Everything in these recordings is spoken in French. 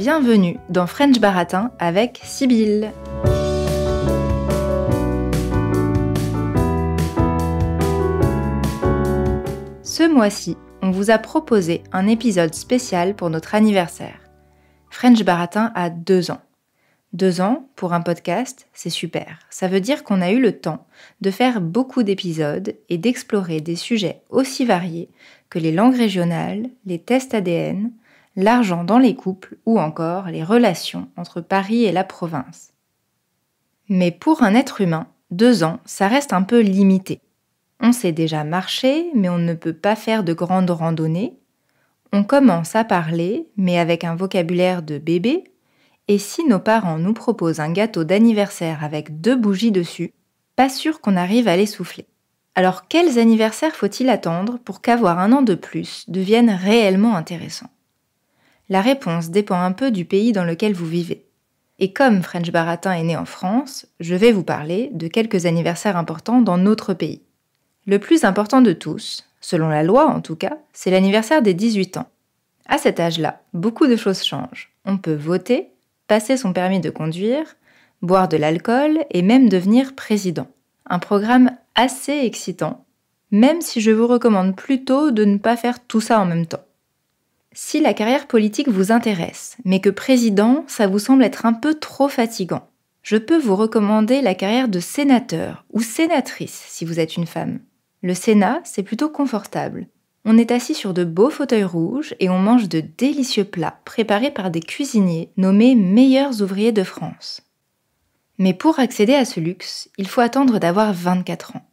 bienvenue dans French Baratin avec Sybille. Ce mois-ci, on vous a proposé un épisode spécial pour notre anniversaire. French Baratin a 2 ans. 2 ans, pour un podcast, c'est super. Ça veut dire qu'on a eu le temps de faire beaucoup d'épisodes et d'explorer des sujets aussi variés que les langues régionales, les tests ADN, l'argent dans les couples ou encore les relations entre Paris et la province. Mais pour un être humain, 2 ans, ça reste un peu limité. On sait déjà marcher, mais on ne peut pas faire de grandes randonnées. On commence à parler, mais avec un vocabulaire de bébé. Et si nos parents nous proposent un gâteau d'anniversaire avec 2 bougies dessus, pas sûr qu'on arrive à les souffler. Alors quels anniversaires faut-il attendre pour qu'avoir 1 an de plus devienne réellement intéressant ? La réponse dépend un peu du pays dans lequel vous vivez. Et comme French Baratin est né en France, je vais vous parler de quelques anniversaires importants dans notre pays. Le plus important de tous, selon la loi en tout cas, c'est l'anniversaire des 18 ans. À cet âge-là, beaucoup de choses changent. On peut voter, passer son permis de conduire, boire de l'alcool et même devenir président. Un programme assez excitant, même si je vous recommande plutôt de ne pas faire tout ça en même temps. Si la carrière politique vous intéresse, mais que président, ça vous semble être un peu trop fatigant, je peux vous recommander la carrière de sénateur ou sénatrice si vous êtes une femme. Le Sénat, c'est plutôt confortable. On est assis sur de beaux fauteuils rouges et on mange de délicieux plats préparés par des cuisiniers nommés meilleurs ouvriers de France. Mais pour accéder à ce luxe, il faut attendre d'avoir 24 ans.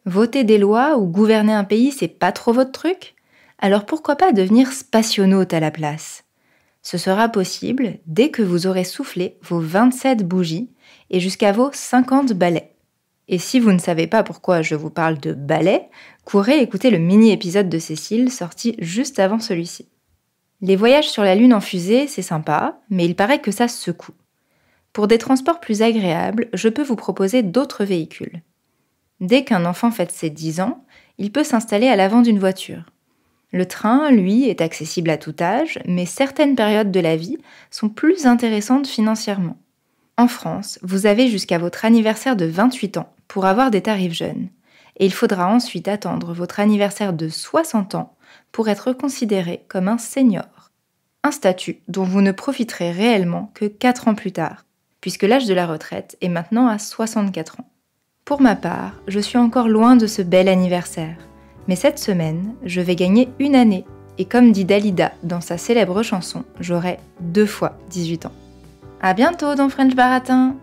Voter des lois ou gouverner un pays, c'est pas trop votre truc ? Alors pourquoi pas devenir spationaute à la place ? Ce sera possible dès que vous aurez soufflé vos 27 bougies et jusqu'à vos 50 balais. Et si vous ne savez pas pourquoi je vous parle de balais, courez écouter le mini-épisode de Cécile sorti juste avant celui-ci. Les voyages sur la Lune en fusée, c'est sympa, mais il paraît que ça secoue. Pour des transports plus agréables, je peux vous proposer d'autres véhicules. Dès qu'un enfant fête ses 10 ans, il peut s'installer à l'avant d'une voiture. Le train, lui, est accessible à tout âge, mais certaines périodes de la vie sont plus intéressantes financièrement. En France, vous avez jusqu'à votre anniversaire de 28 ans pour avoir des tarifs jeunes. Et il faudra ensuite attendre votre anniversaire de 60 ans pour être considéré comme un senior. Un statut dont vous ne profiterez réellement que 4 ans plus tard, puisque l'âge de la retraite est maintenant à 64 ans. Pour ma part, je suis encore loin de ce bel anniversaire. Mais cette semaine, je vais gagner 1 année. Et comme dit Dalida dans sa célèbre chanson, j'aurai 2 fois 18 ans. À bientôt dans French Baratin!